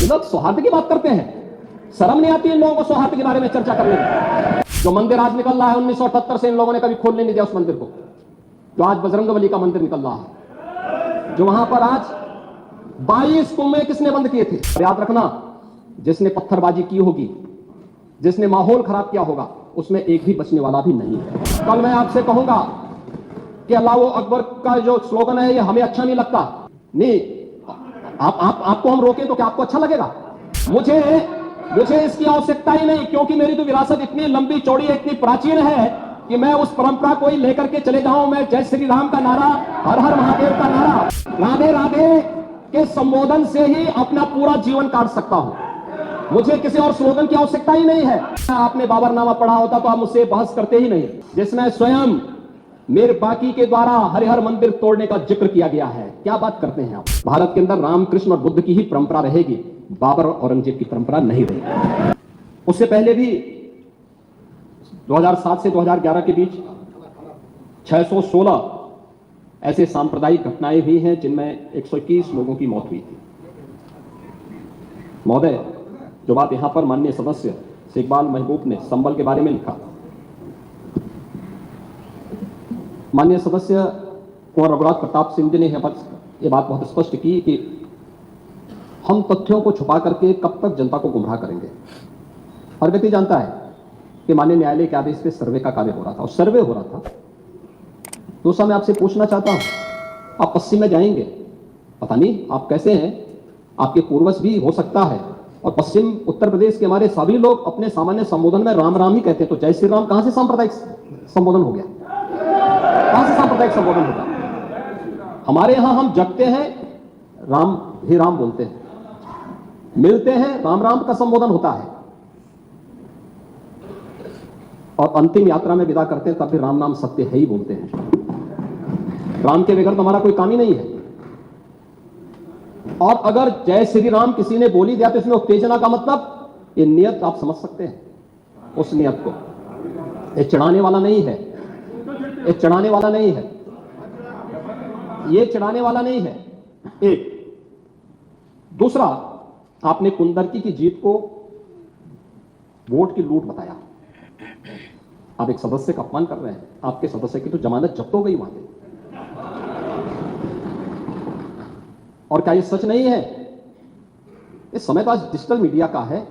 ये लोग सौहार्द की बात करते हैं, शर्म नहीं आती इन लोगों को सौहार्द के बारे में चर्चा करने में। जो मंदिर आज निकल रहा है 1978 से इन लोगों ने कभी खोलने नहीं दिया उस मंदिर को, जो आज बजरंगबली का मंदिर निकल रहा है, जो वहां पर आज 22 कुएं किसने बंद किए थे। और याद रखना, जिसने पत्थरबाजी की होगी, जिसने माहौल खराब किया होगा, उसमें एक भी बचने वाला भी नहीं है। कल मैं आपसे कहूंगा कि अल्लाह अकबर का जो स्लोगन है ये हमें अच्छा नहीं लगता, नहीं आपको हम रोकें तो क्या आपको अच्छा लगेगा? मुझे इसकी आवश्यकता ही नहीं, क्योंकि मेरी तो विरासत इतनी लंबी चौड़ी है, इतनी प्राचीन है कि मैं उस परंपरा को ही लेकर के चले जाऊं। मैं जय श्री राम का नारा, हर हर महादेव का नारा, राधे राधे के संबोधन से ही अपना पूरा जीवन काट सकता हूं। मुझे किसी और स्लोगन की आवश्यकता ही नहीं है। आपने बाबरनामा पढ़ा होता तो आप मुझसे बहस करते ही नहीं, जिसमें स्वयं मीर बाकी के द्वारा हरिहर मंदिर तोड़ने का जिक्र किया गया है। क्या बात करते हैं आप? भारत के अंदर रामकृष्ण और बुद्ध की ही परंपरा रहेगी, बाबर और औरंगजेब की परंपरा नहीं रहेगी। उससे पहले भी 2007 से 2011 के बीच 616 ऐसे सांप्रदायिक घटनाएं हुई हैं जिनमें 121 लोगों की मौत हुई थी। महोदय, जो बात यहां पर माननीय सदस्य इकबाल महबूब ने संबल के बारे में लिखा, माननीय सदस्य कुंवर रघुनाथ प्रताप सिंह जी ने यह बात बहुत स्पष्ट की कि हम तथ्यों को छुपा करके कब तक जनता को गुमराह करेंगे। हर व्यक्ति जानता है कि माननीय न्यायालय के आदेश पे सर्वे का कार्य हो रहा था और सर्वे हो रहा था। दूसरा, मैं आपसे पूछना चाहता हूं, आप पश्चिम में जाएंगे, पता नहीं आप कैसे हैं, आपके पूर्वज भी हो सकता है, और पश्चिम उत्तर प्रदेश के हमारे सभी लोग अपने सामान्य संबोधन में राम राम ही कहते हैं, तो जय श्री राम कहां से सांप्रदायिक संबोधन हो गया? कहां से सांप्रदायिक संबोधन होगा? हमारे यहां हम जगते हैं, राम ही राम बोलते हैं, मिलते हैं, राम राम का संबोधन होता है, और अंतिम यात्रा में विदा करते हैं तब भी राम नाम सत्य है ही बोलते हैं। राम के बगैर तो हमारा कोई काम ही नहीं है। और अगर जय श्री राम किसी ने बोली दिया तो इसमें उत्तेजना का मतलब, ये नियत आप समझ सकते हैं उस नियत को। ये चढ़ाने वाला नहीं है, ये चढ़ाने वाला नहीं है, ये चढ़ाने वाला नहीं है। एक दूसरा, आपने कुंदरकी की जीत को वोट की लूट बताया। आप एक सदस्य का अपमान कर रहे हैं, आपके सदस्य की तो जमानत जब्त हो गई वहां पे। और क्या ये सच नहीं है? इस समय तो आज डिजिटल मीडिया का है,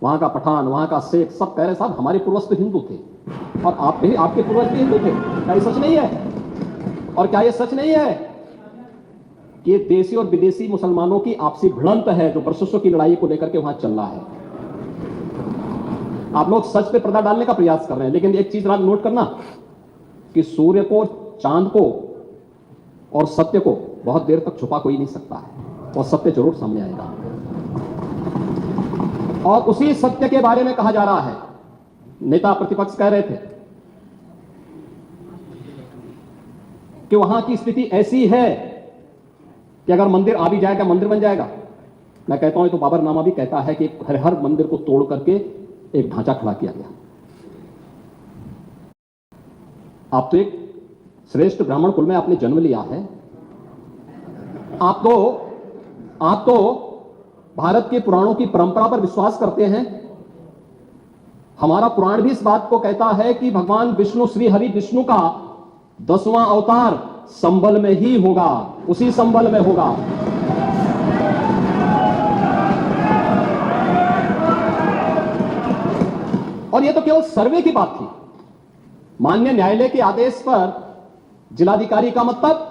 वहां का पठान, वहां का शेख सब कह रहे साहब हमारे पूर्वज तो हिंदू थे और आप भी, आपके पूर्वज भी हिंदू थे। क्या ये सच नहीं है? और क्या ये सच नहीं है कि देशी और विदेशी मुसलमानों की आपसी भिड़ंत है जो वर्षों की लड़ाई को लेकर के वहां चल रहा है? आप लोग सच पे पर्दा डालने का प्रयास कर रहे हैं, लेकिन एक चीज नोट करना कि सूर्य को, चांद को और सत्य को बहुत देर तक छुपा कोई नहीं सकता है, और सत्य जरूर सामने आएगा। और उसी सत्य के बारे में कहा जा रहा है। नेता प्रतिपक्ष कह रहे थे कि वहां की स्थिति ऐसी है कि अगर मंदिर आ भी जाएगा, मंदिर बन जाएगा। मैं कहता हूं, तो बाबरनामा भी कहता है कि हर मंदिर को तोड़ करके एक ढांचा खड़ा किया गया। आप तो एक श्रेष्ठ ब्राह्मण कुल में आपने जन्म लिया है, आप तो भारत के पुराणों की परंपरा पर विश्वास करते हैं। हमारा पुराण भी इस बात को कहता है कि भगवान विष्णु, श्री हरि विष्णु का 10वां अवतार संबल में ही होगा, उसी संबल में होगा। और यह तो केवल सर्वे की बात थी। माननीय न्यायालय के आदेश पर जिलाधिकारी का मतलब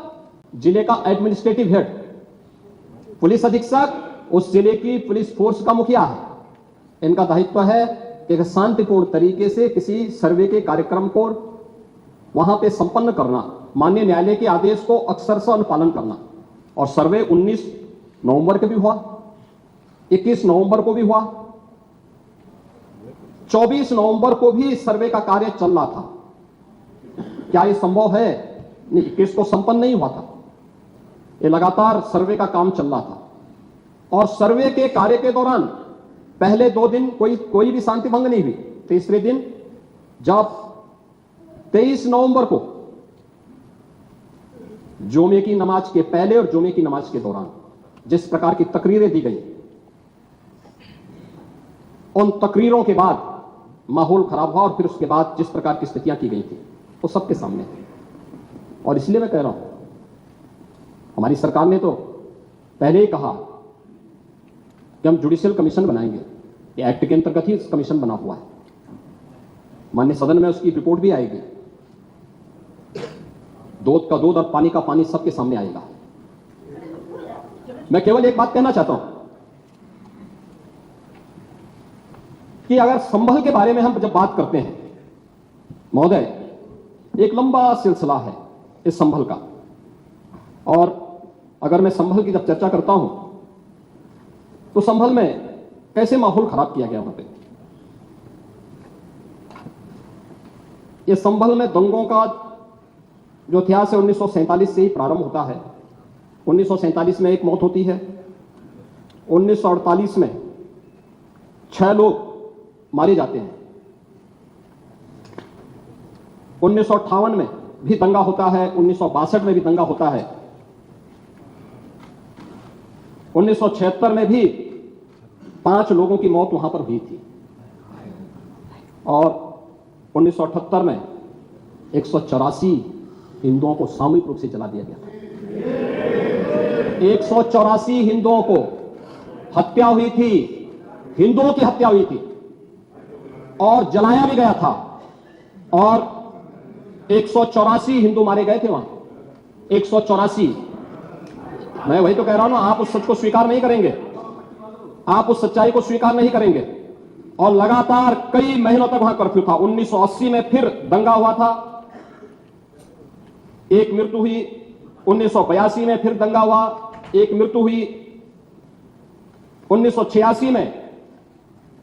जिले का एडमिनिस्ट्रेटिव हेड, पुलिस अधीक्षक उस जिले की पुलिस फोर्स का मुखिया है। इनका दायित्व है कि एक शांतिपूर्ण तरीके से किसी सर्वे के कार्यक्रम को वहां पे संपन्न करना, माननीय न्यायालय के आदेश को अक्षरशः अनुपालन करना। और सर्वे 19 नवंबर को भी हुआ, 21 नवंबर को भी हुआ, 24 नवंबर को भी सर्वे का कार्य चल रहा था। क्या यह संभव है? नहीं, 21 को संपन्न नहीं हुआ था, ये लगातार सर्वे का काम चल रहा था। और सर्वे के कार्य के दौरान पहले 2 दिन कोई भी शांति भंग नहीं हुई। तीसरे दिन जब 23 नवंबर को जुमे की नमाज के पहले और जुमे की नमाज के दौरान जिस प्रकार की तकरीरें दी गई, उन तकरीरों के बाद माहौल खराब हुआ और फिर उसके बाद जिस प्रकार की स्थितियां की गई थी वो सबके सामने थी। और इसलिए मैं कह रहा हूं, हमारी सरकार ने तो पहले ही कहा कि हम जुडिशियल कमीशन बनाएंगे। ये एक्ट के अंतर्गत ही कमीशन बना हुआ है। माननीय सदन में उसकी रिपोर्ट भी आएगी। दूध का दूध और पानी का पानी सबके सामने आएगा। मैं केवल एक बात कहना चाहता हूं कि अगर संभल के बारे में हम जब बात करते हैं महोदय, एक लंबा सिलसिला है इस संभल का, और अगर मैं संभल की जब चर्चा करता हूं तो संभल में कैसे माहौल खराब किया गया वहां पे। ये संभल में दंगों का जो इतिहास है 1947 से ही प्रारंभ होता है। 1947 में एक मौत होती है, 1948 में 6 लोग मारे जाते हैं, 1958 में भी दंगा होता है, 1962 में भी दंगा होता है, 1976 में भी 5 लोगों की मौत वहां पर हुई थी, और 1978 में 184 हिंदुओं को सामूहिक रूप से जला दिया गया था। 184 हिंदुओं को हत्या हुई थी, हिंदुओं की हत्या हुई थी और जलाया भी गया था, और 184 हिंदू मारे गए थे वहां। 184। मैं वही तो कह रहा हूं ना, आप उस सच को स्वीकार नहीं करेंगे, आप उस सच्चाई को स्वीकार नहीं करेंगे, और लगातार कई महीनों तक वहां कर्फ्यू था। 1980 में फिर दंगा हुआ था, एक मृत्यु हुई। 1982 में फिर दंगा हुआ, एक मृत्यु हुई। 1986 में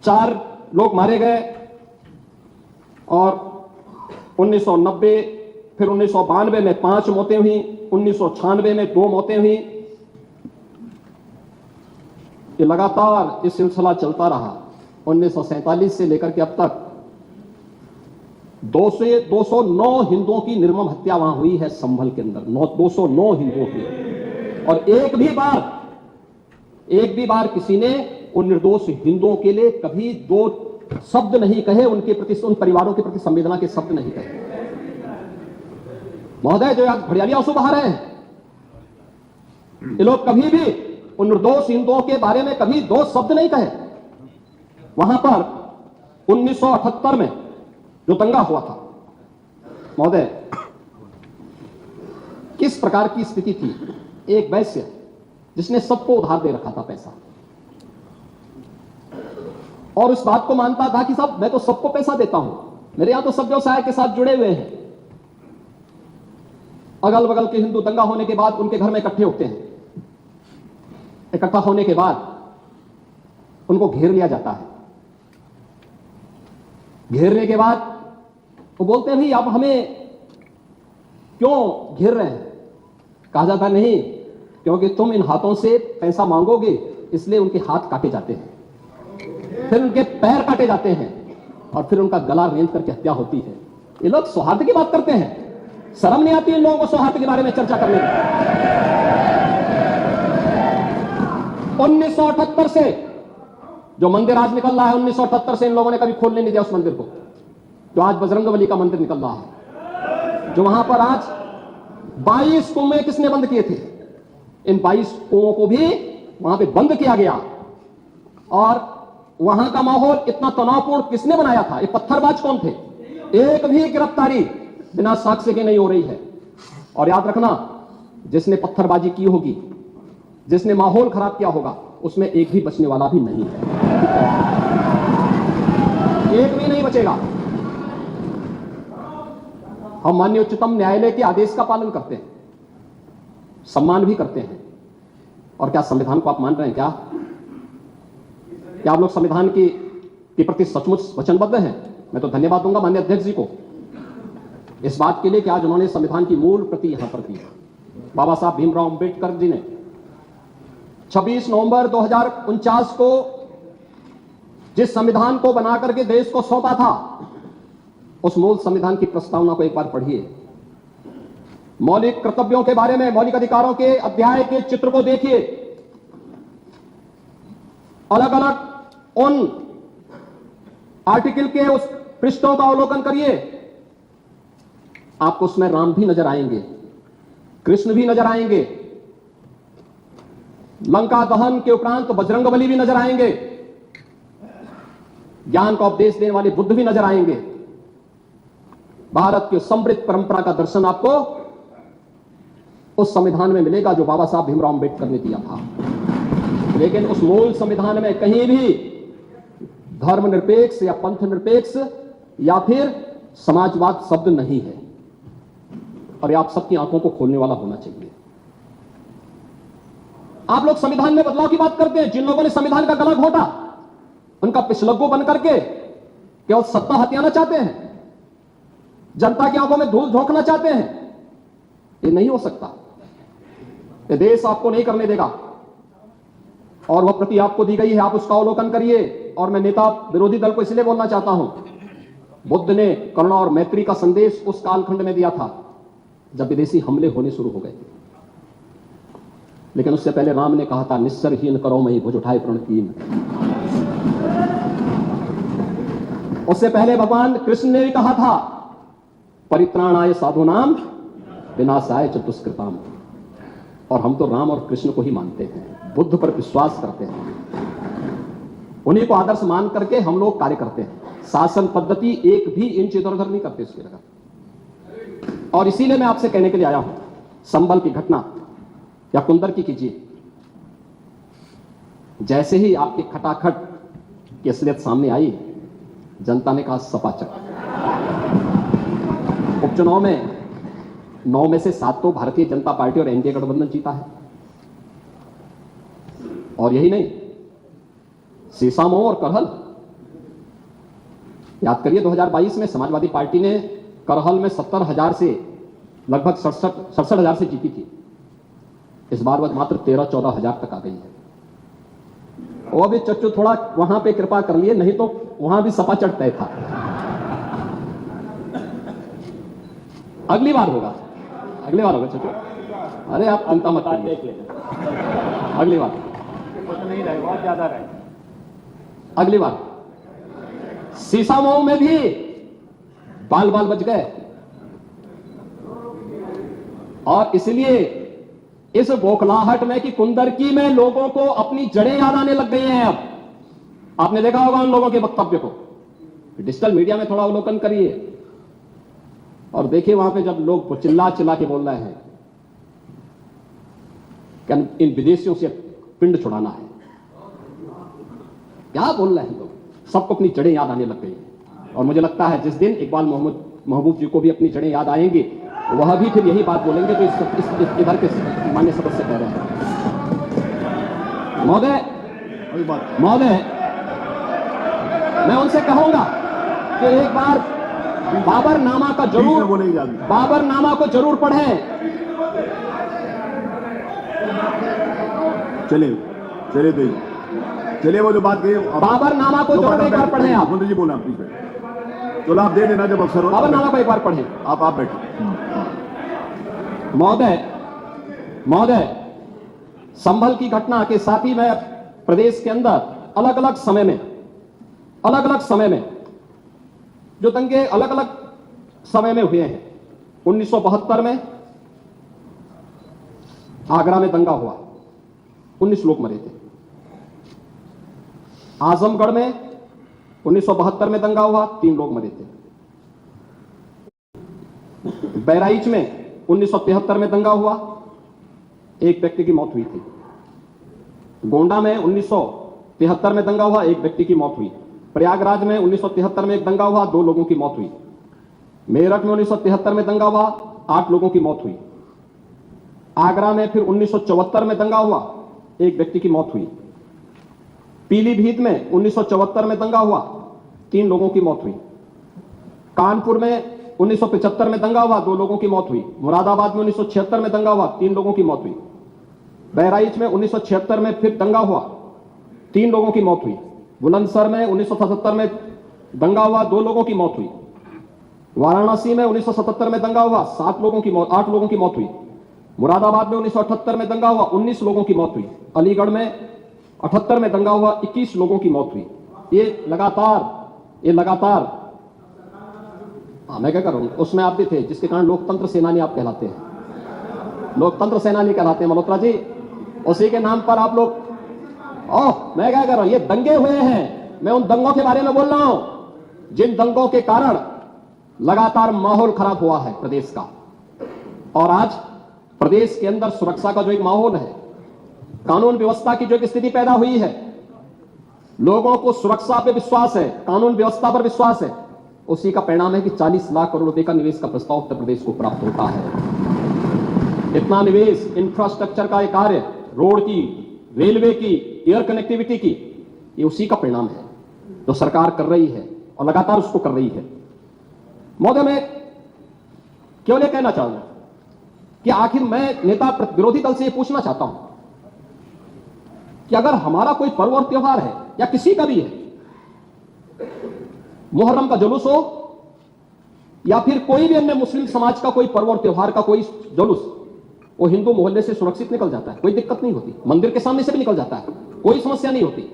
4 लोग मारे गए, और 1990 फिर 1992 में 5 मौतें हुई, 1996 में 2 मौतें हुई। ये लगातार इस सिलसिला चलता रहा 1947 से लेकर के अब तक। 209 हिंदुओं की निर्मम हत्या वहां हुई है संभल के अंदर, 209 हिंदुओं की, और एक भी बार किसी ने उन निर्दोष हिंदुओं के लिए कभी 2 शब्द नहीं कहे, उनके प्रति, उन परिवारों के प्रति संवेदना के शब्द नहीं कहे। महोदय, जो आज घड़ियाली आंसू बहा रहे हैं, ये लोग कभी भी उन निर्दोष हिंदुओं के बारे में कभी 2 शब्द नहीं कहे। वहां पर 1978 में जो दंगा हुआ था महोदय, किस प्रकार की स्थिति थी। एक वैश्य जिसने सबको उधार दे रखा था पैसा, और उस बात को मानता था कि साहब मैं तो सबको पैसा देता हूं, मेरे यहां तो सब व्यवसाय के साथ जुड़े हुए हैं। अगल बगल के हिंदू दंगा होने के बाद उनके घर में इकट्ठे होते हैं। इकट्ठा होने के बाद उनको घेर लिया जाता है। घेरने के बाद वो बोलते हैं, भाई आप हमें क्यों घेर रहे हैं। कहा जाता नहीं, क्योंकि तुम इन हाथों से पैसा मांगोगे, इसलिए उनके हाथ काटे जाते हैं, फिर उनके पैर काटे जाते हैं, और फिर उनका गला रेंत करके हत्या होती है। ये लोग सौहार्द की बात करते हैं, शर्म नहीं आती इन लोगों को सौहार्द के बारे में चर्चा करने की। 1978 से जो मंदिर आज निकल रहा है, 1978 से इन लोगों ने कभी खोलने नहीं दिया उस मंदिर को, जो आज बजरंगबली का मंदिर निकल रहा है, जो वहां पर आज 22 कुएं किसने बंद किए थे। इन 22 कुओं को भी वहां पे बंद किया गया, और वहां का माहौल इतना तनावपूर्ण किसने बनाया था। ये पत्थरबाज कौन थे। एक भी गिरफ्तारी बिना साक्ष्य के नहीं हो रही है। और याद रखना, जिसने पत्थरबाजी की होगी, जिसने माहौल खराब किया होगा, उसमें एक भी बचने वाला भी नहीं है, एक भी नहीं बचेगा। हम माननीय उच्चतम न्यायालय के आदेश का पालन करते हैं, सम्मान भी करते हैं। और क्या संविधान को आप मान रहे हैं? क्या आप लोग संविधान के प्रति सचमुच वचनबद्ध हैं? मैं तो धन्यवाद दूंगा माननीय अध्यक्ष जी को इस बात के लिए कि आज उन्होंने संविधान की मूल प्रति यहां पर दी। बाबा साहब भीमराव अंबेडकर जी ने 26 नवंबर 2049 को जिस संविधान को बनाकर के देश को सौंपा था, उस मूल संविधान की प्रस्तावना को एक बार पढ़िए। मौलिक कर्तव्यों के बारे में, मौलिक अधिकारों के अध्याय के चित्र को देखिए। अलग अलग उन आर्टिकल के उस पृष्ठों का अवलोकन करिए, आपको उसमें राम भी नजर आएंगे, कृष्ण भी नजर आएंगे, लंका दहन के उपरांत बजरंगबली भी नजर आएंगे, ज्ञान का उपदेश देने वाले बुद्ध भी नजर आएंगे। भारत की समृद्ध परंपरा का दर्शन आपको उस संविधान में मिलेगा जो बाबा साहब भीमराव अंबेडकर ने दिया था। लेकिन उस मूल संविधान में कहीं भी धर्मनिरपेक्ष या पंथ निरपेक्ष या फिर समाजवाद शब्द नहीं है, और ये आप सबकी आंखों को खोलने वाला होना चाहिए। आप लोग संविधान में बदलाव की बात करते हैं। जिन लोगों ने संविधान का गला घोटा, उनका पिछलग्गू बन करके केवल सत्ता हथियाना चाहते हैं, जनता की आंखों में धूल झोंकना चाहते हैं, ये नहीं हो सकता। ये देश आपको नहीं करने देगा, और वह प्रति आपको दी गई है, आप उसका अवलोकन करिए। और मैं नेता विरोधी दल को इसलिए बोलना चाहता हूं, बुद्ध ने करुणा और मैत्री का संदेश उस कालखंड में दिया था जब विदेशी हमले होने शुरू हो गए थे, लेकिन उससे पहले राम ने कहा था, निस्सरहीन करो मई भुज उठाए प्रण कीन। उससे पहले भगवान कृष्ण ने भी कहा था, परित्राणाय साधूनाम विनाशाय च दुष्कृताम। और हम तो राम और कृष्ण को ही मानते हैं, बुद्ध पर विश्वास करते हैं, उन्हीं को आदर्श मान करके हम लोग कार्य करते हैं। शासन पद्धति एक भी इंच इधर उधर नहीं करते उसकी जगह। और इसीलिए मैं आपसे कहने के लिए आया हूं, संभल की घटना या कुंदर की कीजिए, जैसे ही आपकी खटाखट की असलियत सामने आई, जनता ने कहा सपाचक। उपचुनाव में 9 में से 7 तो भारतीय जनता पार्टी और एनडीए गठबंधन जीता है। और यही नहीं, सीसामऊ और करहल, याद करिए 2022 में समाजवादी पार्टी ने करहल में 70,000 से लगभग 67,000 से जीती थी। इस बार वह मात्र 13-14,000 तक आ गई है। वो भी चच्चू थोड़ा वहां पे कृपा कर लिए, नहीं तो वहां भी सपा चढ़ तय था। अगली बार होगा चच्चू, अरे आप चिंता मत करिए, अगली बार नहीं रहे, बहुत ज्यादा रहे। अगली बार सीसामऊ में भी बाल बाल बच गए, और इसलिए इस बौखलाहट में कि कुंदर की में लोगों को अपनी जड़ें याद आने लग गई हैं। अब आपने देखा होगा उन लोगों के वक्तव्य को, डिजिटल मीडिया में थोड़ा अवलोकन करिए और देखिए वहां पे जब लोग चिल्ला चिल्ला के बोल रहे हैं कि इन विदेशियों से पिंड छुड़ाना है, क्या बोल रहे हैं लोग, सबको अपनी जड़ें याद आने लग गई हैं। और मुझे लगता है जिस दिन इकबाल महबूब जी को भी अपनी जड़ें याद आएंगी, वह भी फिर यही बात बोलेंगे जो इधर के मान्य सदस्य कह रहे हैं। महोदय, मैं उनसे कहूंगा कि एक बार बाबरनामा को जरूर पढ़ें। चलिए वो जो बात कही, बाबरनामा को जरूर एक बार पढ़ें। आप मंत्री जी बोला प्लीज, चलो आप दे देना जब अवसर हो। बाबरनामा को एक बार पढ़ें। आप बैठे। महोदय, संभल की घटना के साथ ही मैं प्रदेश के अंदर अलग अलग समय में जो दंगे अलग अलग समय में हुए हैं। 1972 में आगरा में दंगा हुआ, 19 लोग मरे थे। आजमगढ़ में 1972 में दंगा हुआ, 3 लोग मरे थे। बहराइच में 1973 में दंगा हुआ, 1 व्यक्ति की मौत हुई थी। गोंडा में 1973 में दंगा हुआ, 1 व्यक्ति की मौत हुई। प्रयागराज में 1973 में एक दंगा हुआ, 2 लोगों की मौत हुई। मेरठ में 1973 में दंगा हुआ, 8 लोगों की मौत हुई। आगरा में फिर 1974 में दंगा हुआ, 1 व्यक्ति की मौत हुई। पीलीभीत में 1974 में दंगा हुआ, 3 लोगों की मौत हुई। कानपुर में 1975 में दंगा हुआ, 2 लोगों की मौत हुई। मुरादाबाद में 1976 में दंगा हुआ, 3 लोगों की मौत हुई। बहराइच में 1976 में फिर दंगा हुआ, 3 लोगों की मौत हुई। बुलंदशहर में 1977 में दंगा हुआ, 2 लोगों की मौत हुई। वाराणसी में 1977 में दंगा हुआ, 8 लोगों की मौत हुई। मुरादाबाद में 1978 में दंगा हुआ, 19 लोगों की मौत हुई। अलीगढ़ में 78 में दंगा हुआ, 21 लोगों की मौत हुई। ये लगातार मैं क्या कर रहा हूं, उसमें आप भी थे, जिसके कारण लोकतंत्र सेनानी आप कहलाते हैं, लोकतंत्र सेनानी कहलाते हैं मल्होत्रा जी। उसी के नाम पर आप लोग, मैं क्या कर रहा हूं, ये दंगे हुए हैं, मैं उन दंगों के बारे में बोल रहा हूं जिन दंगों के कारण लगातार माहौल खराब हुआ है प्रदेश का। और आज प्रदेश के अंदर सुरक्षा का जो एक माहौल है, कानून व्यवस्था की जो एक स्थिति पैदा हुई है, लोगों को सुरक्षा पे विश्वास है, कानून व्यवस्था पर विश्वास है, उसी का परिणाम है कि 40 लाख करोड़ रुपए का निवेश का प्रस्ताव उत्तर प्रदेश को प्राप्त होता है। इतना निवेश इंफ्रास्ट्रक्चर का एक कार्य, रोड की, रेलवे की, एयर कनेक्टिविटी की, ये उसी का परिणाम है जो सरकार कर रही है और लगातार उसको कर रही है। महोदय, मैं केवल यह कहना चाहूंगा कि आखिर मैं नेता विरोधी दल से यह पूछना चाहता हूं कि अगर हमारा कोई पर्व और त्योहार है या किसी का भी है, मुहर्रम का जुलूस हो या फिर कोई भी अन्य मुस्लिम समाज का कोई पर्व और त्योहार का कोई जुलूस, वो हिंदू मोहल्ले से सुरक्षित निकल जाता है, कोई दिक्कत नहीं होती, मंदिर के सामने से भी निकल जाता है, कोई समस्या नहीं होती।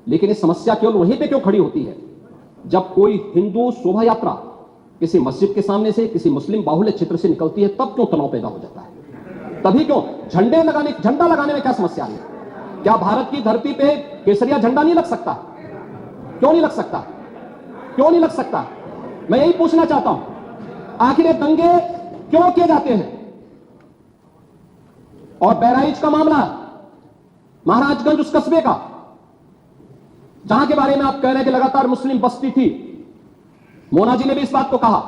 लेकिन ये समस्या केवल वहीं पे क्यों खड़ी होती है जब कोई हिंदू शोभा यात्रा किसी मस्जिद के सामने से, किसी मुस्लिम बाहुल्य क्षेत्र से निकलती है, तब क्यों तनाव पैदा हो जाता है? तभी क्यों झंडा लगाने में क्या समस्या है? क्या भारत की धरती पे केसरिया झंडा नहीं लग सकता? क्यों नहीं लग सकता? क्यों नहीं लग सकता? मैं यही पूछना चाहता हूं, आखिर ये दंगे क्यों किए जाते हैं? और बहराइच का मामला, महाराजगंज उस कस्बे का, जहां के बारे में आप कह रहे हैं कि लगातार मुस्लिम बस्ती थी, मोना जी ने भी इस बात को कहा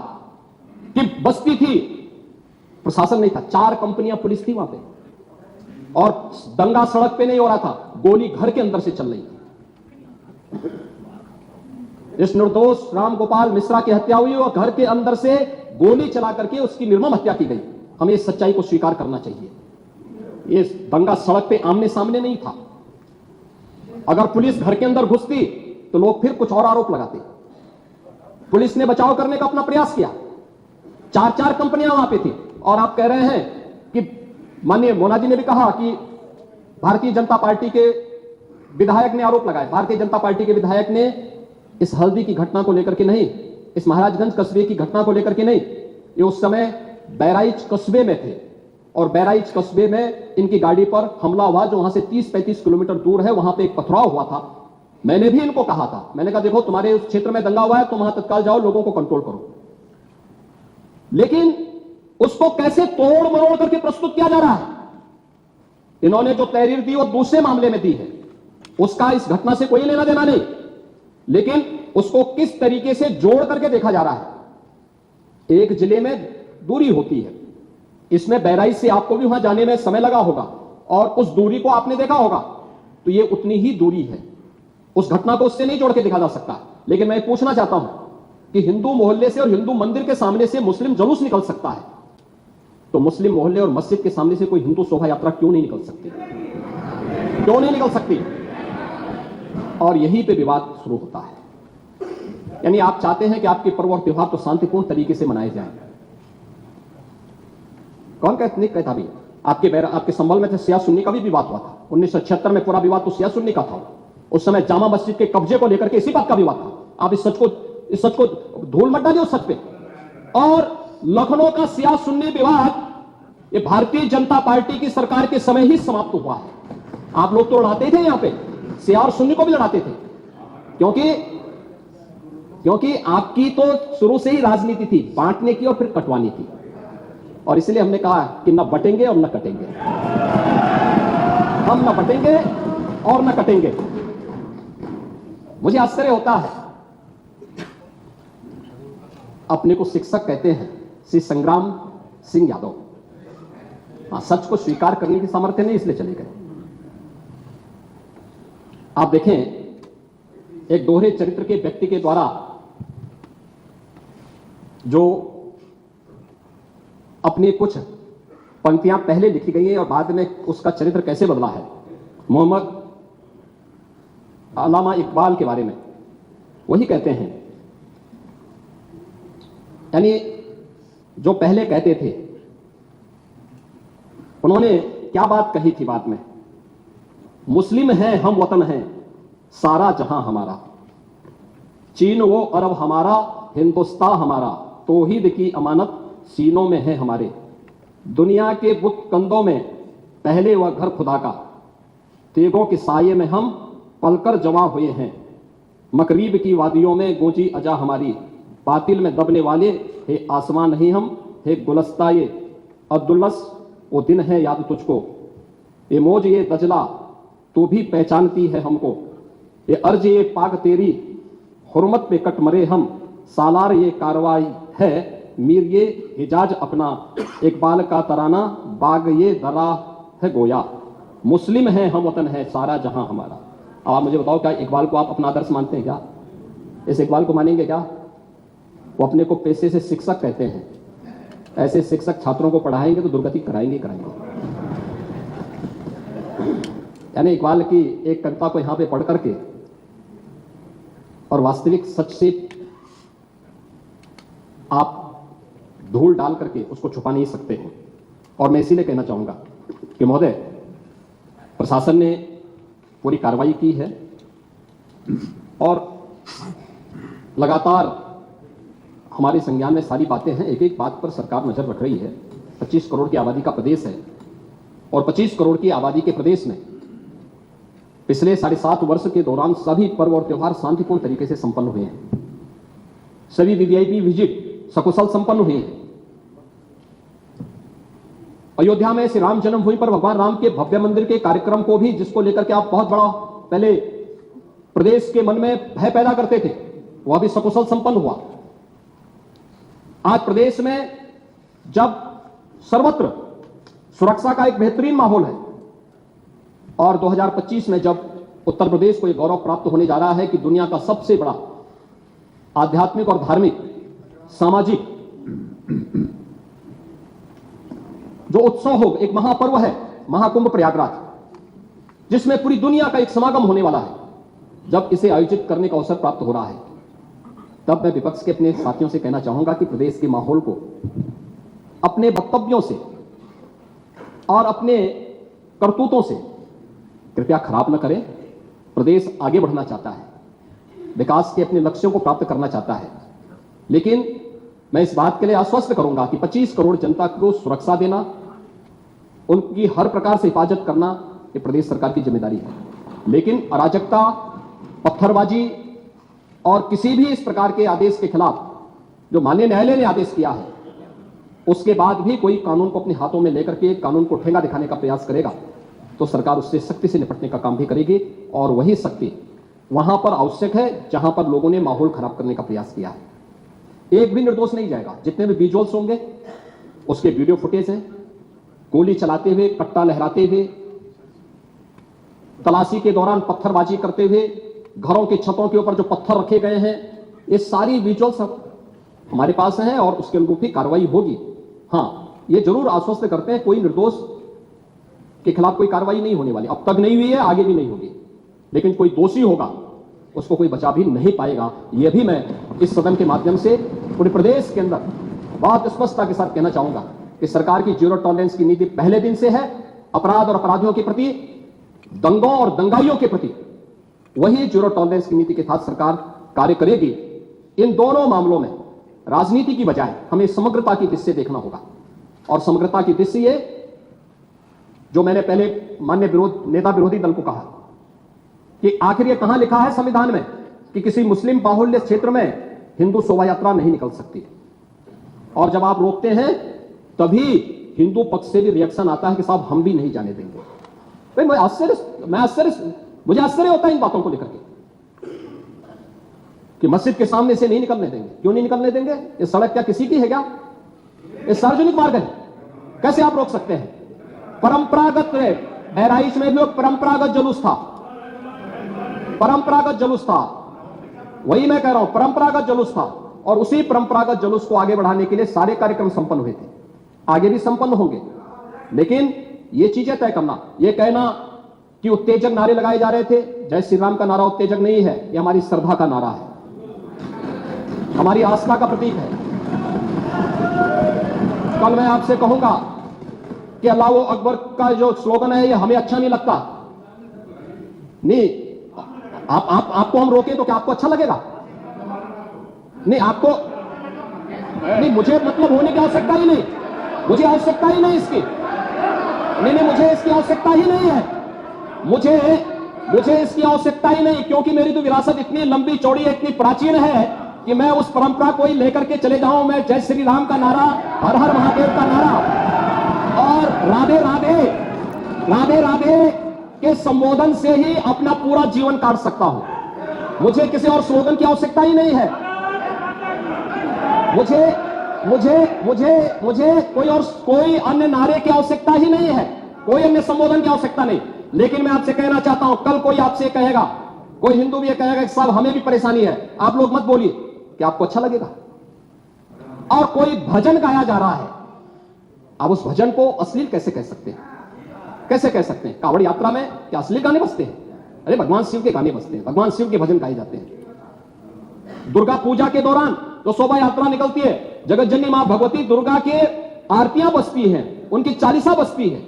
कि बस्ती थी, प्रशासन नहीं था, 4 कंपनियां पुलिस थी वहां पे, और दंगा सड़क पे नहीं हो रहा था, गोली घर के अंदर से चल रही थी। इस निर्दोष राम गोपाल मिश्रा की हत्या हुई और घर के अंदर से गोली चला करके उसकी निर्मम हत्या की गई। हमें इस सच्चाई को स्वीकार करना चाहिए। ये दंगा सड़क पे आमने सामने नहीं था। अगर पुलिस घर के अंदर घुसती तो लोग फिर कुछ और आरोप लगाते। पुलिस ने बचाव करने का अपना प्रयास किया, 4 कंपनियां वहां पे थी, और आप कह रहे हैं कि माननीय मोना जी ने भी कहा कि भारतीय जनता पार्टी के विधायक ने आरोप लगाए। भारतीय जनता पार्टी के विधायक ने इस हल्दी की घटना को लेकर के नहीं, इस महाराजगंज कस्बे की घटना को लेकर के नहीं, ये उस समय बहराइच कस्बे में थे, और बहराइच कस्बे में इनकी गाड़ी पर हमला हुआ, जो वहां से 30-35 किलोमीटर दूर है। वहां पे एक पथराव हुआ था। मैंने भी इनको कहा था, मैंने कहा देखो तुम्हारे उस क्षेत्र में दंगा हुआ है, तुम वहां तत्काल जाओ, लोगों को कंट्रोल करो। लेकिन उसको कैसे तोड़ मरोड़ करके प्रस्तुत किया जा रहा है? इन्होंने जो तहरीर दी वो दूसरे मामले में दी है, उसका इस घटना से कोई लेना देना नहीं, लेकिन उसको किस तरीके से जोड़ करके देखा जा रहा है। एक जिले में दूरी होती है, इसमें बहराइच से आपको भी वहां जाने में समय लगा होगा, और उस दूरी को आपने देखा होगा, तो ये उतनी ही दूरी है। उस घटना को उससे नहीं जोड़ के देखा जा सकता। लेकिन मैं पूछना चाहता हूं कि हिंदू मोहल्ले से और हिंदू मंदिर के सामने से मुस्लिम जुलूस निकल सकता है, तो मुस्लिम मोहल्ले और मस्जिद के सामने से कोई हिंदू शोभा यात्रा क्यों नहीं निकल सकती? क्यों नहीं निकल सकती? और यहीं पे विवाद शुरू होता है। यानी आप चाहते हैं कि आपके पर्व और त्योहार तो शांतिपूर्ण तरीके से मनाए जाएं। कौन कहता भी? आपके संभल में शिया सुन्नी का भी विवाद हुआ था 1976 में। पूरा विवाद तो शिया सुन्नी का था। उस समय जामा मस्जिद के कब्जे को लेकर के इसी बात का विवाद था। आप इस सच को धूल मत डालिए उस सच पे। और लखनऊ का शिया सुन्नी विवाद ये भारतीय जनता पार्टी की सरकार के समय ही समाप्त हुआ है। आप लोग तो लड़ाते थे यहां पे, शिया और सुन्नी को भी लड़ाते थे, क्योंकि आपकी तो शुरू से ही राजनीति थी बांटने की और फिर कटवाने की, और इसलिए हमने कहा कि न बटेंगे और न कटेंगे। हम न बटेंगे और न कटेंगे। मुझे आश्चर्य होता है, अपने को शिक्षक कहते हैं श्री संग्राम सिंह यादव, सच को स्वीकार करने की सामर्थ्य नहीं, इसलिए चले गए। आप देखें, एक दोहरे चरित्र के व्यक्ति के द्वारा जो अपनी कुछ पंक्तियां पहले लिखी गई हैं और बाद में उसका चरित्र कैसे बदला है, मोहम्मद अल्लामा इकबाल के बारे में वही कहते हैं। यानी जो पहले कहते थे, उन्होंने क्या बात कही थी बाद में मुस्लिम हैं हम, वतन हैं सारा जहां हमारा। चीन वो अरब हमारा, हिंदुस्तान हमारा। तौहीद की अमानत सीनों में है हमारे। दुनिया के बुत कंधों में पहले वह घर खुदा का। तेगों के साये में हम पलकर जमा हुए हैं। मकरीब की वादियों में गूंजी अजा हमारी। बातिल में दबने वाले हे आसमां नहीं हम, हे गुलस्ता ये अब्दुल्लस वो दिन है याद तुझको। ये मौज ये दजला तू भी पहचानती है हमको। ये अर्ज ये पाक तेरी हुर्मत पे कट मरे हम। सालार ये कार्रवाई है मीर ये हिजाज अपना। इकबाल का तराना बाग ये दरा है गोया। मुस्लिम हैं हम, वतन है सारा जहां हमारा। अब आप मुझे बताओ, क्या इकबाल को आप अपना आदर्श मानते हैं? क्या इस इकबाल को मानेंगे? क्या वो अपने को पैसे से शिक्षक कहते हैं? ऐसे शिक्षक छात्रों को पढ़ाएंगे तो दुर्गति कराएंगे। यानी इकबाल की एक कविता को यहां पे पढ़ करके और वास्तविक सच से आप धूल डाल करके उसको छुपा नहीं सकते हैं। और मैं इसीलिए कहना चाहूंगा कि महोदय, प्रशासन ने पूरी कार्रवाई की है और लगातार हमारे संज्ञान में सारी बातें हैं। एक एक बात पर सरकार नजर रख रही है। 25 करोड़ की आबादी का प्रदेश है और 25 करोड़ की आबादी के प्रदेश में पिछले 7.5 वर्ष के दौरान सभी पर्व और त्योहार शांतिपूर्ण तरीके से संपन्न हुए हैं। सभी वीवीआईपी विजिट सकुशल संपन्न हुए हैं। अयोध्या में श्री राम जन्मभूमि पर भगवान राम के भव्य मंदिर के कार्यक्रम को भी, जिसको लेकर के आप बहुत बड़ा पहले प्रदेश के मन में भय पैदा करते थे, वह भी सकुशल संपन्न हुआ। आज प्रदेश में जब सर्वत्र सुरक्षा का एक बेहतरीन माहौल है और 2025 में जब उत्तर प्रदेश को यह गौरव प्राप्त होने जा रहा है कि दुनिया का सबसे बड़ा आध्यात्मिक और धार्मिक सामाजिक जो उत्सव हो, एक महापर्व है महाकुंभ प्रयागराज, जिसमें पूरी दुनिया का एक समागम होने वाला है, जब इसे आयोजित करने का अवसर प्राप्त हो रहा है, तब मैं विपक्ष के अपने साथियों से कहना चाहूंगा कि प्रदेश के माहौल को अपने वक्तव्यों से और अपने करतूतों से कृपया खराब न करें। प्रदेश आगे बढ़ना चाहता है, विकास के अपने लक्ष्यों को प्राप्त करना चाहता है, लेकिन मैं इस बात के लिए आश्वस्त करूंगा कि 25 करोड़ जनता को सुरक्षा देना, उनकी हर प्रकार से हिफाजत करना, ये प्रदेश सरकार की जिम्मेदारी है। लेकिन अराजकता, पत्थरबाजी और किसी भी इस प्रकार के आदेश के खिलाफ जो माननीय न्यायालय ने आदेश किया है, उसके बाद भी कोई कानून को अपने हाथों में लेकर के कानून को ठेंगा दिखाने का प्रयास करेगा तो सरकार उससे सख्ती से निपटने का काम भी करेगी। और वही सख्ती वहां पर आवश्यक है जहां पर लोगों ने माहौल खराब करने का प्रयास किया है। एक भी निर्दोष नहीं जाएगा। जितने भी विजुअल्स होंगे उसके वीडियो फुटेज हैं, गोली चलाते हुए, कट्टा लहराते हुए, तलाशी के दौरान पत्थरबाजी करते हुए, घरों की छतों के ऊपर जो पत्थर रखे गए हैं, ये सारी विजुअल्स हमारे पास हैं और उसके अनुरूप ही कार्रवाई होगी। हां, ये जरूर आश्वस्त करते हैं कोई निर्दोष के खिलाफ कोई कार्रवाई नहीं होने वाली, अब तक नहीं हुई है, आगे भी नहीं होगी। लेकिन कोई दोषी होगा उसको कोई बचा भी नहीं पाएगा। यह भी मैं इस सदन के माध्यम से पूरे प्रदेश के अंदर बहुत स्पष्टता के साथ कहना चाहूंगा कि सरकार की जीरो टॉलरेंस की नीति पहले दिन से है। अपराध और अपराधियों के प्रति, दंगों और दंगाइयों के प्रति वही जीरो टॉलरेंस की नीति के साथ सरकार कार्य करेगी। इन दोनों मामलों में राजनीति की बजाय हमें समग्रता की दृष्टि से देखना होगा। और समग्रता की दृष्टि ये जो मैंने पहले मान्य नेता विरोधी दल को कहा कि आखिर ये कहां लिखा है संविधान में कि किसी मुस्लिम बाहुल्य क्षेत्र में हिंदू शोभा यात्रा नहीं निकल सकती, और जब आप रोकते हैं तभी हिंदू पक्ष से भी रिएक्शन आता है कि साहब हम भी नहीं जाने देंगे। मुझे आश्चर्य होता है इन बातों को लेकर के कि मस्जिद के सामने से नहीं निकलने देंगे। क्यों नहीं निकलने देंगे? ये सड़क क्या किसी की है क्या? ये सार्वजनिक मार्ग है, कैसे आप रोक सकते हैं? परंपरागत बहराइच में भी परंपरागत जुलूस था, परंपरागत जुलूस था, वही मैं कह रहा हूं, परंपरागत जुलूस था। और उसी परंपरागत जुलूस को आगे बढ़ाने के लिए सारे कार्यक्रम संपन्न हुए थे, आगे भी संपन्न होंगे। लेकिन ये चीजें तय करना, ये कहना कि उत्तेजक नारे लगाए जा रहे थे, जय श्री राम का नारा उत्तेजक नहीं है, यह हमारी श्रद्धा का नारा है, हमारी आस्था का प्रतीक है। कल मैं आपसे कहूंगा कि अल्लाह अकबर का जो स्लोगन है ये हमें अच्छा नहीं लगता, नहीं, आपको हम रोके तो क्या आपको अच्छा लगेगा? नहीं, आपको नहीं, मुझे मतलब होने की आवश्यकता ही नहीं, मुझे आवश्यकता ही नहीं इसकी, नहीं, मुझे इसकी आवश्यकता ही नहीं है, मुझे इसकी आवश्यकता ही नहीं, क्योंकि मेरी तो विरासत इतनी लंबी चौड़ी है, इतनी प्राचीन है कि मैं उस परंपरा को ही लेकर के चले जाऊं। मैं जय श्री राम का नारा, हर हर महादेव का नारा और राधे राधे राधे राधे के संबोधन से ही अपना पूरा जीवन काट सकता हूं। मुझे किसी और स्लोगन की आवश्यकता ही नहीं है। मुझे कोई अन्य नारे की आवश्यकता ही नहीं है, कोई अन्य संबोधन की आवश्यकता नहीं। लेकिन मैं आपसे कहना चाहता हूं, कल कोई आपसे कहेगा, कोई हिंदू भी ये कहेगा कि साहब हमें भी परेशानी है, आप लोग मत बोलिए, क्या आपको अच्छा लगेगा? और कोई भजन गाया जा रहा है, आप उस भजन को अश्लील कैसे कह सकते हैं? कैसे कह सकते हैं? कांवड़ यात्रा में क्या अश्लील गाने बजते हैं? अरे भगवान शिव के गाने बजते हैं, भगवान शिव के भजन गाए जाते हैं। दुर्गा पूजा के दौरान तो शोभा यात्रा निकलती है, जगत जननी मां भगवती दुर्गा के आरतियां बजती हैं, उनकी चालीसा बजती है,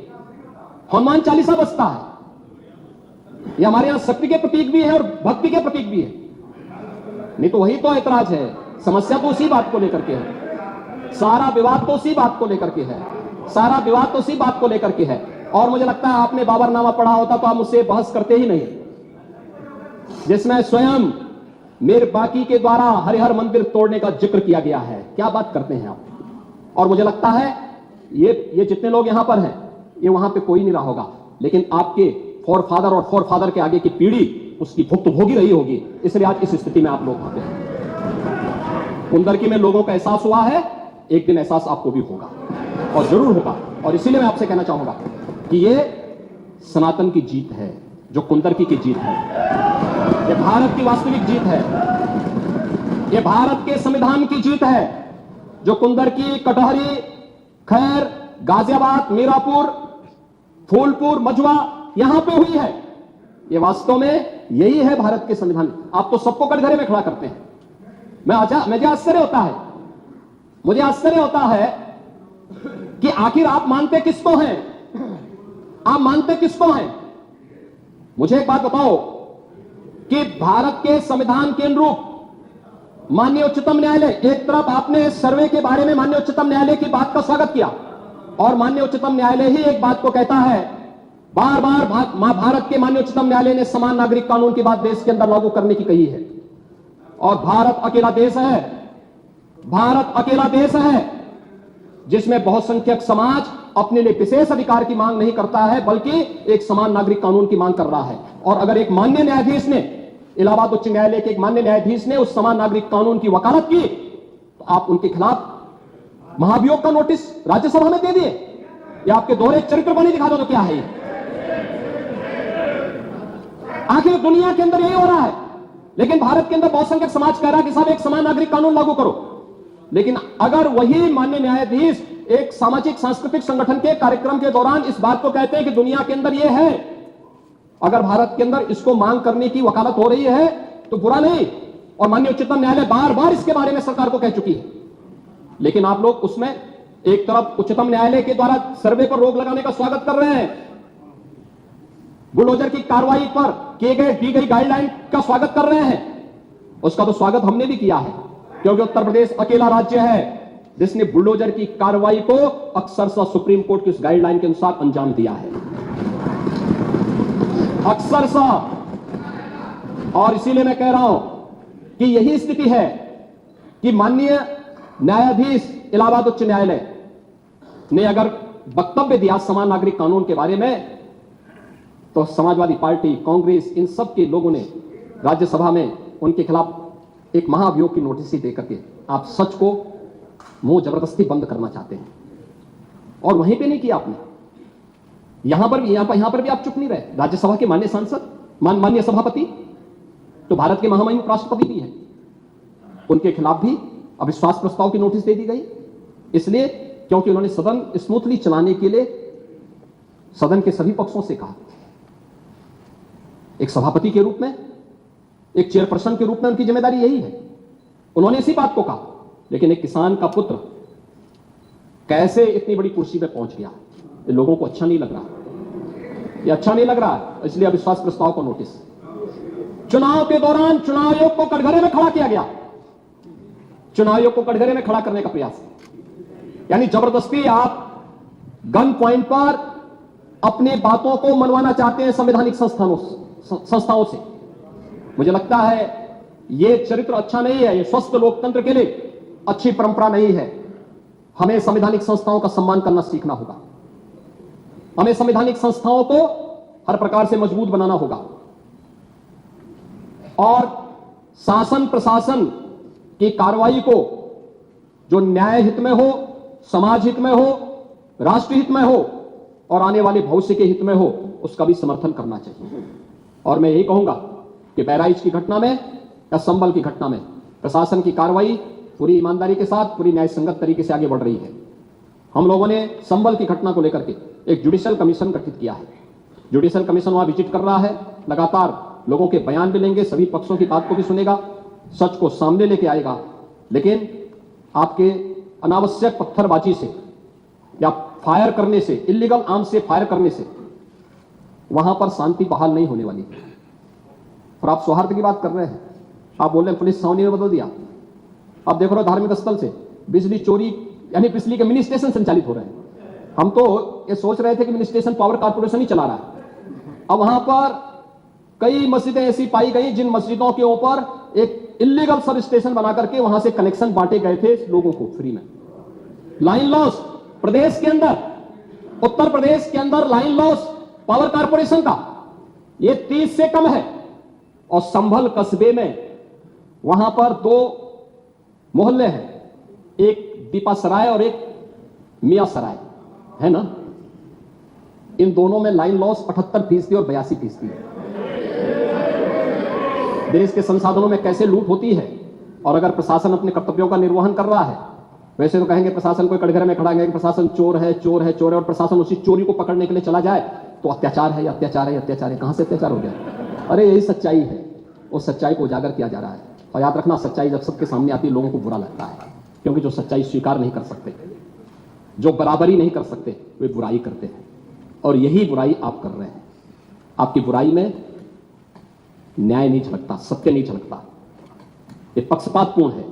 हनुमान चालीसा बजता है। ये हमारे यहां शक्ति के प्रतीक भी है और भक्ति के प्रतीक भी है। नहीं तो वही तो ऐतराज है, समस्या तो उसी बात को लेकर के है, सारा विवाद तो उसी बात को लेकर के है, सारा विवाद तो उसी बात को लेकर के है। और मुझे लगता है आपने बाबरनामा पढ़ा होता तो आप मुझसे बहस करते ही नहीं, जिसमें स्वयं मीर बाकी के द्वारा हरिहर मंदिर तोड़ने का जिक्र किया गया है। क्या बात करते हैं आप? और मुझे लगता है ये जितने लोग यहां पर हैं, ये वहां पे कोई नहीं रहा होगा, लेकिन आपके फोरफादर और फोरफादर के आगे की पीढ़ी उसकी भुगत भोगी रही होगी, इसलिए आज इस स्थिति में आप लोग होते हैं। कुंदरकी में लोगों का एहसास हुआ है, एक दिन एहसास आपको भी होगा और जरूर होगा। और इसीलिए मैं आपसे कहना चाहूंगा कि ये सनातन की जीत है, जो कुंदरकी की जीत है, ये भारत की वास्तविक जीत है, ये भारत के संविधान की जीत है, जो कुंदरकी, कटहरी, खैर, गाजियाबाद, मीरापुर, फूलपुर, मझवा यहां पे हुई है। ये वास्तव में यही है भारत के संविधान। आप तो सबको कटघरे में खड़ा करते हैं। मुझे आश्चर्य होता है कि आखिर आप मानते किसको हैं? आप मानते किसको हैं? मुझे एक बात बताओ कि भारत के संविधान के अनुरूप माननीय उच्चतम न्यायालय, एक तरफ आपने सर्वे के बारे में माननीय उच्चतम न्यायालय की बात का स्वागत किया और माननीय उच्चतम न्यायालय ही एक बात को कहता है, बार बार भारत के माननीय उच्चतम न्यायालय ने समान नागरिक कानून की बात देश के अंदर लागू करने की कही है। और भारत अकेला देश है जिसमें बहुसंख्यक समाज अपने लिए विशेष अधिकार की मांग नहीं करता है, बल्कि एक समान नागरिक कानून की मांग कर रहा है। और अगर एक माननीय न्यायाधीश ने, इलाहाबाद उच्च न्यायालय के एक माननीय न्यायाधीश ने उस समान नागरिक कानून की वकालत की, तो आप उनके खिलाफ महाभियोग का नोटिस राज्यसभा में दे दिए। या आपके दोहरे चरित्र को नहीं दिखा दो तो क्या है ये? आखिर दुनिया के अंदर यही हो रहा है, लेकिन भारत के अंदर बहुसंख्यक समाज कह रहा है कि साहब एक समान नागरिक कानून लागू करो। लेकिन अगर वही माननीय न्यायाधीश एक सामाजिक सांस्कृतिक संगठन के कार्यक्रम के दौरान इस बात को कहते हैं कि दुनिया के अंदर यह है, अगर भारत के अंदर इसको मांग करने की वकालत हो रही है तो बुरा नहीं, और माननीय उच्चतम न्यायालय बार बार इसके बारे में सरकार को कह चुकी है। लेकिन आप लोग उसमें एक तरफ उच्चतम न्यायालय के द्वारा सर्वे पर रोक लगाने का स्वागत कर रहे हैं, बुलडोजर की कार्रवाई पर दी गई गाइडलाइन का स्वागत कर रहे हैं। उसका तो स्वागत हमने भी किया है, क्योंकि उत्तर प्रदेश अकेला राज्य है जिसने बुलडोजर की कार्रवाई को अक्सरशः सुप्रीम कोर्ट की उस गाइडलाइन के अनुसार अंजाम दिया है, अक्सरशः। और इसीलिए मैं कह रहा हूं कि यही स्थिति है कि माननीय न्यायाधीश इलाहाबाद उच्च न्यायालय ने अगर वक्तव्य दिया समान नागरिक कानून के बारे में, तो समाजवादी पार्टी, कांग्रेस, इन सब के लोगों ने राज्यसभा में उनके खिलाफ एक महाभियोग की नोटिस ही देकर के आप सच को मुंह जबरदस्ती बंद करना चाहते हैं। और वहीं पे नहीं किया आपने, यहां पर भी आप चुप नहीं रहे। राज्यसभा के माननीय सांसद, माननीय सभापति तो भारत के महामहिम राष्ट्रपति भी हैं, उनके खिलाफ भी अविश्वास प्रस्ताव की नोटिस दे दी गई, इसलिए क्योंकि उन्होंने सदन स्मूथली चलाने के लिए सदन के सभी पक्षों से कहा। एक सभापति के रूप में, एक चेयरपर्सन के रूप में उनकी जिम्मेदारी यही है, उन्होंने इसी बात को कहा। लेकिन एक किसान का पुत्र कैसे इतनी बड़ी कुर्सी पे पहुंच गया, ये लोगों को अच्छा नहीं लग रहा, ये अच्छा नहीं लग रहा है, इसलिए अविश्वास प्रस्ताव को नोटिस। चुनाव के दौरान चुनाव आयोग को कटघरे में खड़ा किया गया, चुनाव आयोग को कटघरे में खड़ा करने का प्रयास, यानी जबरदस्ती आप गन पॉइंट पर अपनी बातों को मनवाना चाहते हैं संवैधानिक संस्थाओं से। मुझे लगता है यह चरित्र अच्छा नहीं है, यह स्वस्थ लोकतंत्र के लिए अच्छी परंपरा नहीं है। हमें संवैधानिक संस्थाओं का सम्मान करना सीखना होगा, हमें संवैधानिक संस्थाओं को हर प्रकार से मजबूत बनाना होगा और शासन प्रशासन की कार्रवाई को जो न्याय हित में हो, समाज हित में हो, राष्ट्र हित में हो और आने वाले भविष्य के हित में हो, उसका भी समर्थन करना चाहिए। और मैं यही कहूंगा कि बहराइच की घटना में या संभल की घटना में प्रशासन की कार्रवाई पूरी ईमानदारी के साथ, पूरी न्याय संगत तरीके से आगे बढ़ रही है। हम लोगों ने संभल की घटना को लेकर के एक जुडिशियल कमीशन गठित किया है। जुडिशियल कमीशन वहां विजिट कर रहा है, लगातार लोगों के बयान भी लेंगे, सभी पक्षों की बात को भी सुनेगा, सच को सामने लेके आएगा। लेकिन आपके अनावश्यक पत्थरबाजी से या फायर करने से, इलीगल आर्म्स से फायर करने से वहां पर शांति बहाल नहीं होने वाली। और आप सौहार्द की बात कर रहे हैं, आप बोल रहे हैं पुलिस छावनी में बदल दिया। आप देख रहे हो धार्मिक स्थल से बिजली चोरी, यानी बिजली के मिनी स्टेशन संचालित हो रहे हैं। हम तो ये सोच रहे थे कि मिनी स्टेशन पावर कॉर्पोरेशन ही चला रहा है। अब वहां पर कई मस्जिदें ऐसी पाई गई जिन मस्जिदों के ऊपर एक इलीगल सब स्टेशन बना करके वहां से कनेक्शन बांटे गए थे लोगों को फ्री में। लाइन लॉस प्रदेश के अंदर, उत्तर प्रदेश के अंदर लाइन लॉस पावर कॉर्पोरेशन का ये 30 से कम है। और संभल कस्बे में वहां पर 2 मोहल्ले हैं, एक दीपा सराय और एक मियां सराय है ना। इन दोनों में लाइन लॉस 78% और 82% है। देश के संसाधनों में कैसे लूट होती है। और अगर प्रशासन अपने कर्तव्यों का निर्वहन कर रहा है, वैसे तो कहेंगे प्रशासन को कटघरे में खड़ा करेंगे, प्रशासन चोर है चोर है चोर है, और प्रशासन उसी चोरी को पकड़ने के लिए चला जाए तो अत्याचार है अत्याचार है अत्याचार है। कहां से अत्याचार हो गया? अरे यही सच्चाई है, उस सच्चाई को उजागर किया जा रहा है। और याद रखना, सच्चाई जब सबके सामने आती है लोगों को बुरा लगता है, क्योंकि जो सच्चाई स्वीकार नहीं कर सकते, जो बराबरी नहीं कर सकते, वे बुराई करते हैं। और यही बुराई आप कर रहे हैं। आपकी बुराई में न्याय नहीं झलकता, सत्य नहीं झलकता, ये पक्षपातपूर्ण है।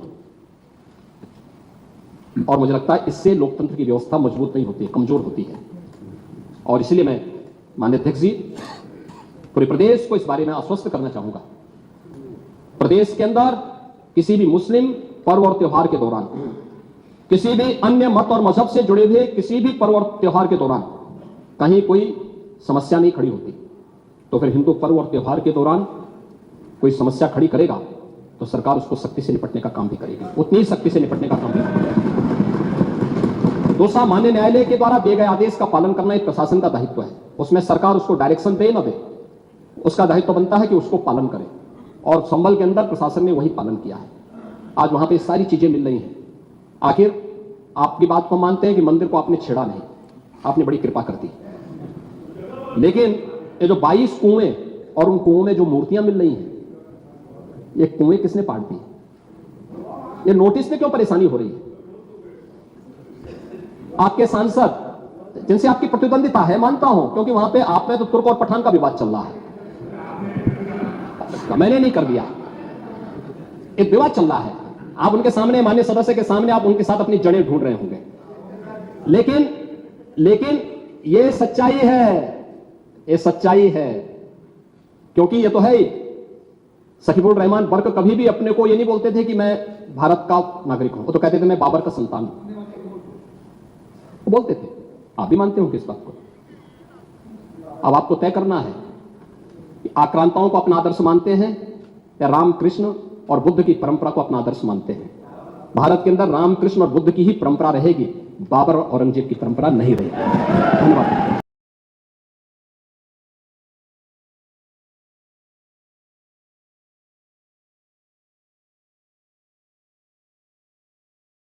और मुझे लगता है इससे लोकतंत्र की व्यवस्था मजबूत नहीं होती है, कमजोर होती है। और इसलिए मैं माननीय अध्यक्ष जी पूरे प्रदेश को इस बारे में आश्वस्त करना चाहूंगा। प्रदेश के अंदर किसी भी मुस्लिम पर्व और त्योहार के दौरान, किसी भी अन्य मत और मजहब से जुड़े हुए किसी भी पर्व और त्योहार के दौरान कहीं कोई समस्या नहीं खड़ी होती, तो फिर हिंदू पर्व और त्योहार के दौरान कोई समस्या खड़ी करेगा तो सरकार उसको सख्ती से निपटने का काम भी करेगी, उतनी ही सख्ती से निपटने का काम भी करेगी। तो सामान्य न्यायालय के द्वारा दिए गए आदेश का पालन करना एक प्रशासन का दायित्व है। उसमें सरकार उसको डायरेक्शन दे न दे, उसका दायित्व बनता है कि उसको पालन करे। और संभल के अंदर प्रशासन ने वही पालन किया है। आज वहां पे सारी चीजें मिल रही हैं। आखिर आपकी बात को मानते हैं कि मंदिर को आपने छेड़ा नहीं, आपने बड़ी कृपा कर दी, लेकिन ये जो 22 कुएं और उन कुओं में जो मूर्तियां मिल रही हैं, ये कुएं किसने पाट दी? ये नोटिस में क्यों परेशानी हो रही है? आपके सांसद जिनसे आपकी प्रतिद्वंदिता है, मानता हूं, क्योंकि वहां पे आप में तो तुर्क और पठान का विवाद चल रहा है, मैंने नहीं कर दिया, एक विवाद चल रहा है। आप उनके सामने, माननीय सदस्य के सामने, आप उनके साथ अपनी जड़ें ढूंढ रहे होंगे। लेकिन ये सच्चाई है, ये सच्चाई है, क्योंकि ये तो है ही। सकीबुर रहमान बर्क कभी भी अपने को ये नहीं बोलते थे कि मैं भारत का नागरिक हूं, वो तो कहते थे मैं बाबर का संतान हूं, वो बोलते थे। आप भी मानते हो किस बात को? अब आपको तय करना है कि आक्रांताओं को अपना आदर्श मानते हैं या रामकृष्ण और बुद्ध की परंपरा को अपना आदर्श मानते हैं। भारत के अंदर रामकृष्ण और बुद्ध की ही परंपरा रहेगी, बाबर और औरंगजेब की परंपरा नहीं रहेगी। धन्यवाद।